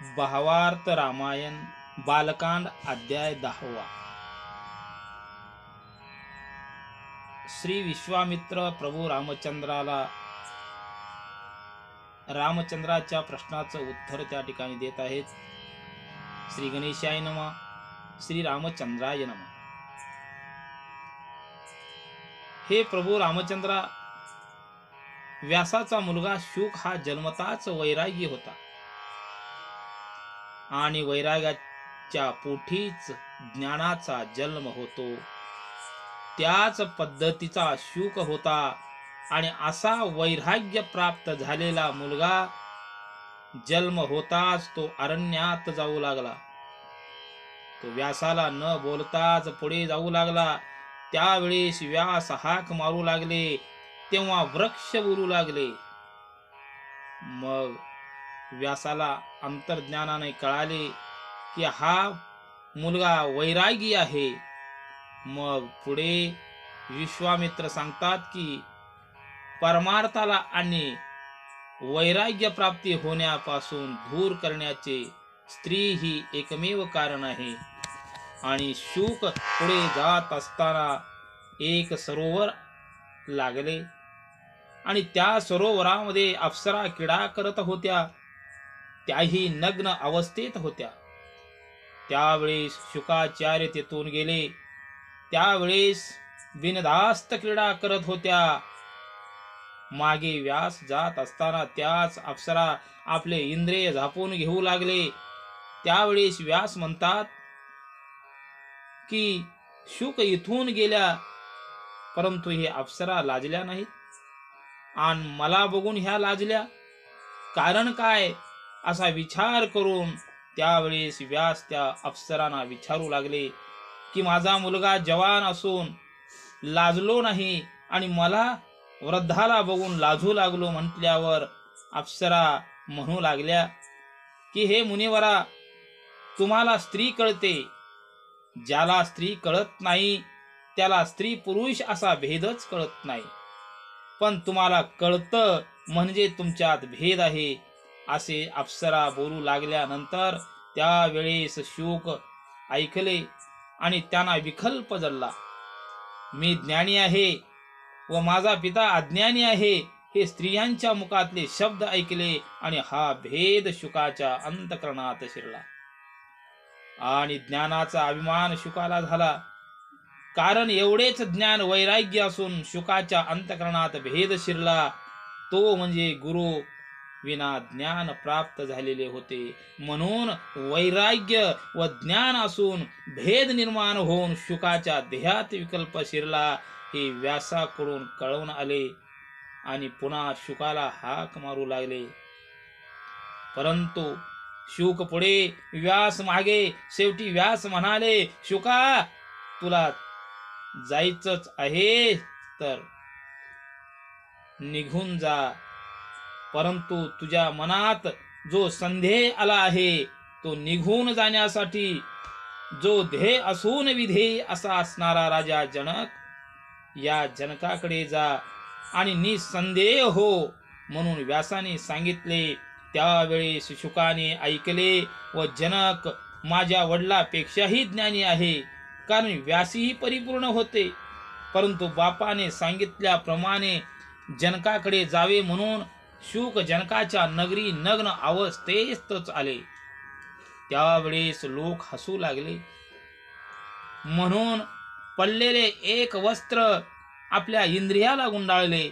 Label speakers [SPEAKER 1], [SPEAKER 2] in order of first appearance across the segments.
[SPEAKER 1] भावार्थ रामायण बालकांड अध्याय 10. श्री विश्वामित्र प्रभू रामचंद्राच्या प्रश्नाचं उत्तर त्या ठिकाणी देत आहेत. श्री गणेशाय नमः. श्री रामचंद्राय नमः. हे प्रभू रामचंद्रा, व्यासाचा मुलगा शुक हा जन्मताच वैरागी होता आणि वैराग्याच्या पोटीच ज्ञानाचा जन्म होतो. त्याच पद्धतीचा शुक होता आणि असा वैराग्य प्राप्त झालेला मुलगा जन्म होताच तो अरण्यात जाऊ लागला. तो व्यासाला न बोलताच पुढे जाऊ लागला. त्यावेळेस व्यास हाक मारू लागले तेव्हा वृक्ष बोलू लागले. मग व्यासाला अंतर्ज्ञानाने कळाले की हा मुलगा वैरागी आहे. मग पुढे विश्वामित्र सांगतात की परमार्थाला आणि वैराग्य प्राप्ती होण्यापासून दूर करण्याचे स्त्री ही एकमेव कारण आहे. आणि शुक पुढे जात असताना एक सरोवर लागले आणि त्या सरोवरामध्ये अप्सरा क्रीडा करत होत्या. त्याही नग्न अवस्थेत होत्या. त्यावेळेस शुकाचार्य तेथून गेले. त्यावेळेस बिनधास्त क्रीडा करत होत्या. मागे व्यास जात असताना त्याच अप्सरा आपले इंद्रिय झापून घेऊ लागले. त्यावेळेस व्यास म्हणतात की शुक इथून गेल्या, परंतु हे अप्सरा लाजल्या नाहीत आणि मला बघून ह्या लाजल्या, कारण काय असा विचार करून त्यावेळेस व्यास त्या अप्सरांना विचारू लागले की माझा मुलगा जवान असून लाजलो नाही आणि मला वृद्धाला बघून लाजू लागलो म्हटल्यावर अप्सरा म्हणू लागल्या की हे मुनिवरा, तुम्हाला स्त्री कळते. ज्याला स्त्री कळत नाही त्याला स्त्री पुरुष असा भेदच कळत नाही, पण तुम्हाला कळतं म्हणजे तुमच्यात भेद आहे असे अप्सरा बोलू लागल्यानंतर त्यावेळेस शुक ऐकले आणि त्यांना विकल्प जडला. मी ज्ञानी आहे व माझा पिता अज्ञानी आहे हे स्त्रियांच्या मुखातले शब्द ऐकले आणि हा भेद शुकाच्या अंतःकरणात शिरला आणि ज्ञानाचा अभिमान शुकाला झाला. कारण एवढेच ज्ञान वैराग्य असून शुकाच्या अंतःकरणात भेद शिरला तो म्हणजे गुरु विना ज्ञान प्राप्त झालेले होते. म्हणून वैराग्य व ज्ञान असून भेद निर्माण होऊन शुकाच्या देहात विकल्प शिरला हे व्यासाकडून कळवून आले आणि पुन्हा शुकाला हाक मारू लागले. परंतु शुक पुढे, व्यास मागे. शेवटी व्यास म्हणाले, शुका, तुला जायचंच आहे तर निघून जा, परंतु तुझ्या मनात जो संदेह आला आहे तो निघून जाण्यासाठी जो ध्येय असून विधेय असा असणारा राजा जनक, या जनकाकडे जा आणि निसंदेह हो म्हणून व्यासाने सांगितले. त्यावेळेस शुकाने ऐकले व जनक माझ्या वडिलापेक्षाही ज्ञानी आहे, कारण व्यासही परिपूर्ण होते. परंतु बापाने सांगितल्याप्रमाणे जनकाकडे जावे म्हणून शुक जनकाच्या नगरी नग्न अवस्थेतच आले. त्यावेळेस लोक हसू लागले. म्हणून पडलेले एक वस्त्र आपल्या इंद्रियाला गुंडाळले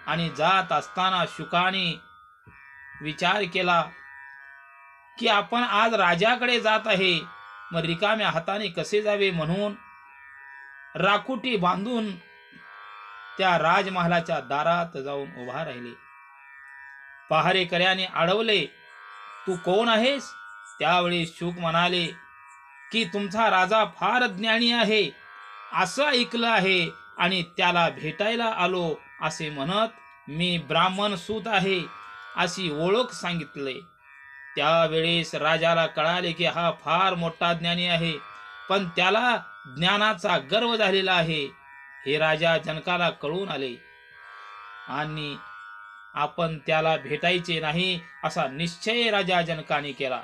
[SPEAKER 1] आणि जात असताना शुकाने विचार केला की आपण आज राजाकडे जात आहे, मग रिकाम्या हाताने कसे जावे म्हणून राखुटी बांधून त्या राजमहालाच्या दारात जाऊन उभा राहिले. पहारेकऱ्याने अडवले, तू कोण आहेस? त्यावेळी शुक म्हणाले की तुमचा राजा फार ज्ञानी आहे असं ऐकलं आहे आणि त्याला भेटायला आलो असे म्हणत मी ब्राह्मण सूत आहे अशी ओळख सांगितले. त्यावेळेस राजाला कळाले की हा फार मोठा ज्ञानी आहे, पण त्याला ज्ञानाचा गर्व झालेला आहे. हे राजा जनकाला कळून आले आणि आपण त्याला भेटायचे नाही असा निश्चय राजा जनकाने केला.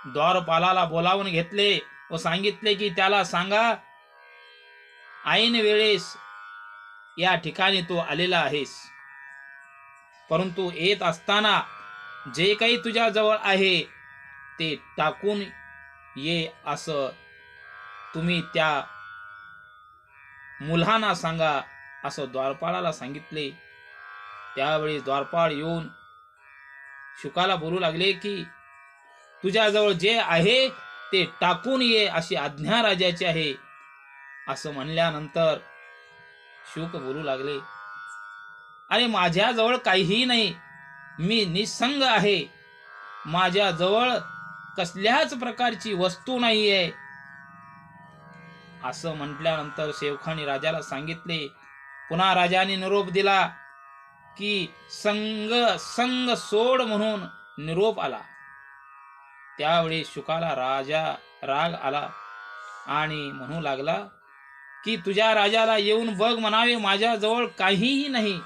[SPEAKER 1] द्वारपालाला बोलावून घेतले व सांगितले की त्याला सांगा, ऐन वेळेस या ठिकाणी तू आलेला आहेस, परंतु येत असताना जे काही तुझ्या जवळ आहे ते टाकून ये असं तुम्ही त्या मुलांना सांगा असं द्वारपाळाला सांगितले. त्यावेळी द्वारपाळ येऊन शुकाला बोलू लागले की तुझ्याजवळ जे आहे ते टाकून ये अशी आज्ञा राजाची आहे. असं म्हणल्यानंतर शुक बोलू लागले, अरे माझ्याजवळ काहीही नाही, मी निसंग आहे, माझ्याजवळ कसल्याच प्रकारची वस्तू नाहीये. असं म्हटल्यानंतर सेवकाने राजाला सांगितले. पुन्हा राजाने निरोप दिला की संग सोड म्हणून निरोप आला. त्यावेळी शुकाला राग आला आणि म्हणू लागला की तुझ्या राजाला येऊन बघ म्हणावे, माझ्याजवळ काहीही नाही.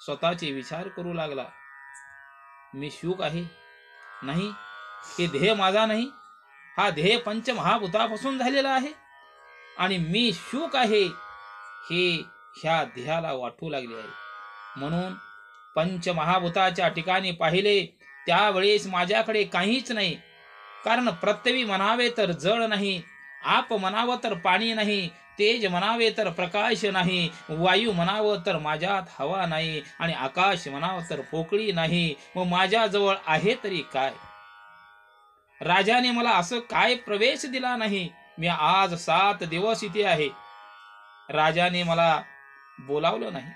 [SPEAKER 1] स्वतःचे विचार करू लागला, मी शुक आहे, नाही हे देह माझा नाही, हा देह पंचमहाभूतापासून झालेला आहे आणि मी शुक आहे हे ह्या देहाला वाटू लागले आहे. म्हणून पंचमहाभूताच्या ठिकाणी पाहिले त्यावेळेस माझ्याकडे काहीच नाही, कारण पृथ्वी म्हणावे तर जळ नाही, आप म्हणावं तर पाणी नाही, तेज म्हणावे तर प्रकाश नाही, वायू म्हणावं तर माझ्यात हवा नाही आणि आकाश म्हणावं तर पोकळी नाही. व माझ्याजवळ आहे तरी काय? राजाने मला असं काय प्रवेश दिला नाही? मी आज 7 दिवस इथे आहे, राजाने मला बोलावलं नाही,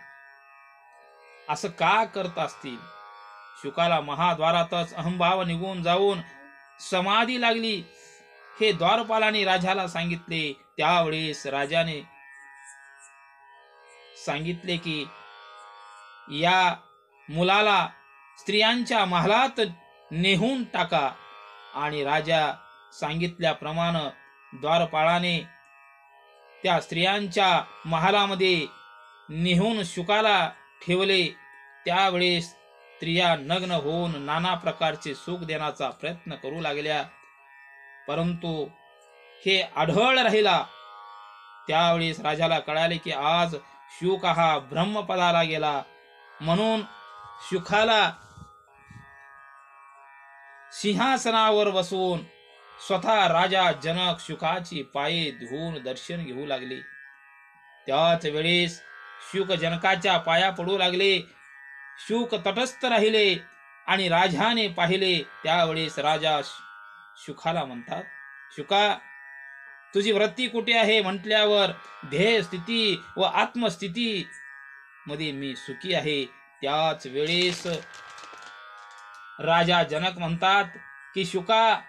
[SPEAKER 1] असं का करत असतील? शुकाला महाद्वारातच अहंभाव निघून जाऊन समाधी लागली हे द्वारपालाने राजाला सांगितले. त्यावेळेस राजाने सांगितले की या मुलाला स्त्रियांच्या महालात नेहून टाका. आणि राजा सांगितल्याप्रमाणे द्वारपाळाने त्या स्त्रियांच्या महालामध्ये नेहून शुकाला ठेवले. त्यावेळेस स्त्रिया नग्न होऊन नाना प्रकारचे सुख देण्याचा प्रयत्न करू लागल्या, परंतु हे आढळ राहिला. त्यावेळेस राजाला कळाले की आज शुक हा ब्रह्मपदाला गेला. म्हणून शुकाला सिंहासनावर बसवून स्वतः राजा जनक शुकाची पाये धुवून दर्शन घेऊ लागले. त्याच वेळेस शुक जनकाच्या पाया पडू लागले. शुक तटस्थ राहिले आणि राजाने पाहिले. त्यावेळेस राजा शुकाला म्हणतात, शुका तुझी वृत्ती कुठे आहे? म्हटल्यावर ध्येय स्थिती व आत्मस्थिती मध्ये मी सुखी आहे. त्याच वेळेस राजा जनक म्हणतात की शुका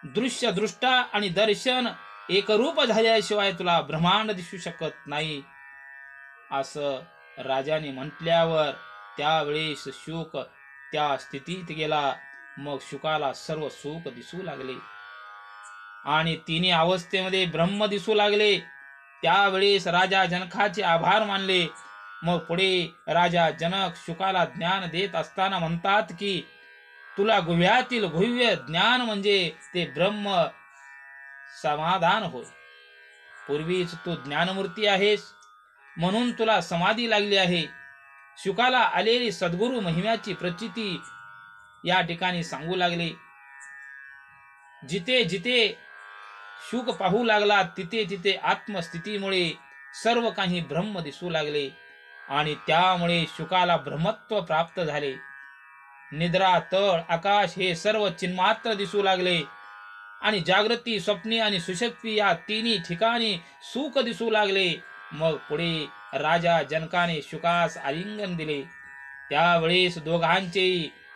[SPEAKER 1] दृश्य दृष्टा आणि दर्शन एकरूप झाल्याशिवाय तुला ब्रह्मांड दिसू शकत नाही. असं राजाने म्हटल्यावर त्यावेळेस शुक त्या स्थितीत गेला. मग शुकाला सर्व सुख दिसू लागले आणि तिन्ही अवस्थेमध्ये ब्रह्म दिसू लागले. त्यावेळेस राजा जनकाचे आभार मानले. मग पुढे राजा जनक शुकाला ज्ञान देत असताना म्हणतात की तुला गुह्यातील गुह्य ज्ञान म्हणजे ते ब्रह्म समाधान होय. पूर्वीच तू ज्ञानमूर्ती आहेस, म्हणून तुला समाधी लागली आहे. शुकाला आलेली सद्गुरु महिम्याची प्रचिती या ठिकाणी सांगू लागले. जिथे जिथे शुक पाहू लागला तिथे तिथे आत्मस्थितीमुळे सर्व काही ब्रह्म दिसू लागले आणि त्यामुळे शुकाला ब्रह्मत्व प्राप्त झाले. निद्रा, तळ, आकाश हे सर्व चिन्मात्र दिसू लागले आणि जागृती, स्वप्नी आणि सुषुप्ती या तिन्ही ठिकाणी सुख दिसू लागले. मग पुढे राजा जनकाने शुकास आलिंगन दिले. त्यावेळेस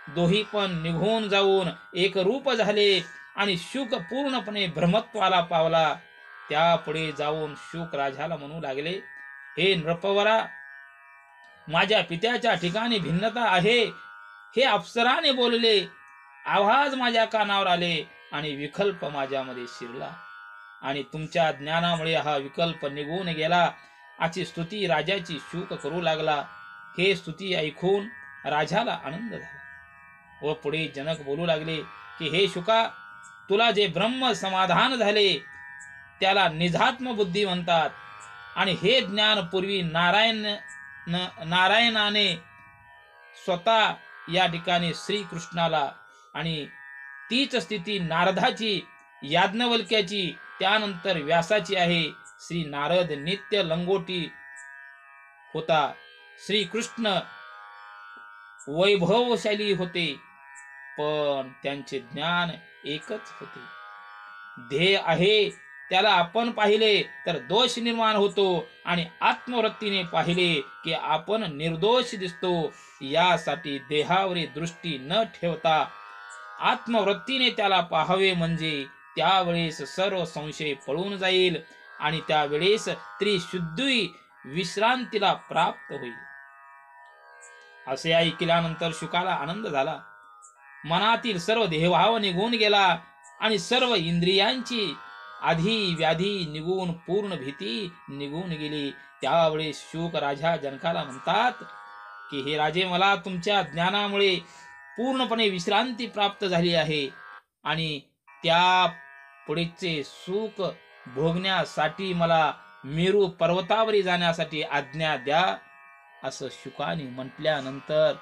[SPEAKER 1] दोही पण निघून जाऊन एक रूप झाले आणि शुक पूर्णपणे ब्रह्मत्वाला पावला. त्यापुढे जाऊन शुक राजाला म्हणू लागले, हे नृपवरा, माझ्या पित्याच्या ठिकाणी भिन्नता आहे हे अप्सराने बोलले. आवाज माझ्या कानावर आले आणि विकल्प माझ्यामध्ये शिरला आणि तुमच्या ज्ञानामुळे हा विकल्प निघून गेला अशी स्तुती राजाची शुक करू लागला. हे स्तुती ऐकून राजाला आनंद झाला व पुढे जनक बोलू लागले की हे शुका, तुला जे ब्रह्म समाधान झाले त्याला निजात्म बुद्धी म्हणतात आणि हे ज्ञान पूर्वी नारायणाने स्वतः या ठिकाणी श्रीकृष्णाला आणि तीच स्थिती नारदाची, याज्ञवल्क्याची, त्यानंतर व्यासाची आहे. श्री नारद नित्य लंगोटी होता. श्रीकृष्ण वैभवशाली होते, पण त्यांचे ज्ञान एकच होते. ध्येय आहे त्याला आपण पाहिले तर दोष निर्माण होतो आणि आत्मवृत्तीने पाहिले की आपण निर्दोष दिसतो. यासाठी देहावरील दृष्टी न ठेवता आत्मवृत्तीने त्याला पाहावे, म्हणजे त्यावेळेस सर्व संशय पळून जाईल आणि त्यावेळेस त्रिशुद्धी विश्रांतीला प्राप्त होईल. असे ऐकल्यानंतर शुकाला आनंद झाला. मनातील सर्व देहभाव निघून गेला आणि सर्व इंद्रियांची आधी व्याधी निघून पूर्ण भीती निघून गेली. त्यावेळेस शुक राजा जनकाला म्हणतात की हे राजे, मला तुमच्या ज्ञानामुळे पूर्णपणे विश्रांती प्राप्त झाली आहे आणि त्या पुढचे सुख भोगण्यासाठी मला मेरू पर्वतावरी जाण्यासाठी आज्ञा द्या. असं शुकाने म्हटल्यानंतर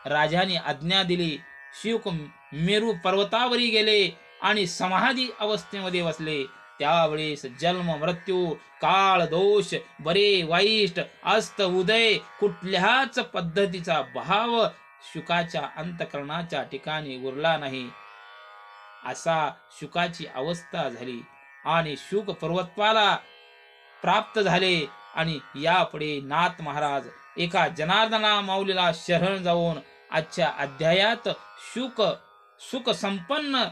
[SPEAKER 1] राजाने आज्ञा दिली. शुक मेरू पर्वतावरी गेले आणि समाधी अवस्थेमध्ये बसले. त्यावेळेस जन्म मृत्यू, काळ दोष, बरे वाईट, अस्त उदय कुठल्याच पद्धतीचा भाव शुकाच्या अंतःकरणाच्या ठिकाणी उरला नाही. असा शुकाची अवस्था झाली आणि शुक पर्वताला प्राप्त झाले. आणि यापुढे नाथ महाराज एका जनार्दना माऊलीला शरण जाऊन आजच्या अध्यायात शुक सुख संपन्न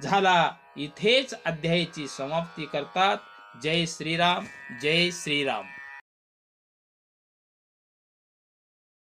[SPEAKER 1] झाला. इथेच अध्यायाची समाप्ती करतात. जय श्रीराम, जय श्रीराम.